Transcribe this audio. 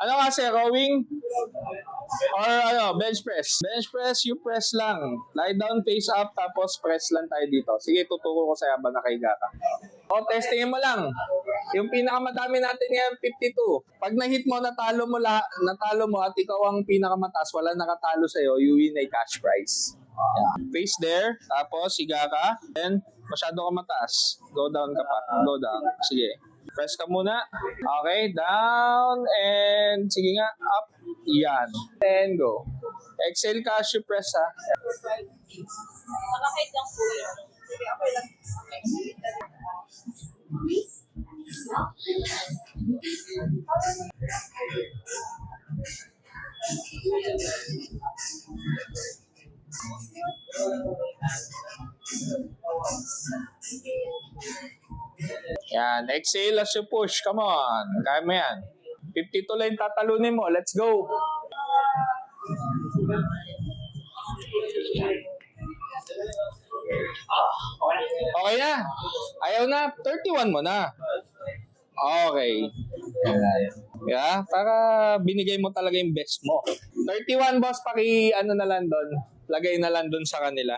Ano kasi, rowing? Or bench press? Bench press, you press lang. Lie down, face up, tapos press lang tayo dito. Sige, tuturo ko sa'yo habang nakahiga ka. O, testingin mo lang. Yung pinakamadami natin ngayon, 52. Pag na-hit mo, natalo mo at ikaw ang pinakamataas, wala nakatalo sa'yo, you win a cash prize. Yeah. Face there, tapos higa ka, then masyado ka mataas. Go down ka pa. Go down. Sige. Press ka muna. Okay, down, and sige nga, up. Yan. And go. Exhale ka as you press, ha. Nakakait lang po yun. Sige, okay lang. Yan. Exhale as you push. Come on. Kaya mo yan. 52 lang tatalunin mo. Let's go. Okay na. Ayaw na. 31 mo na. Okay. Yeah, para binigay mo talaga yung best mo. 31, boss, na lang doon. Lagay na lang doon sa kanila.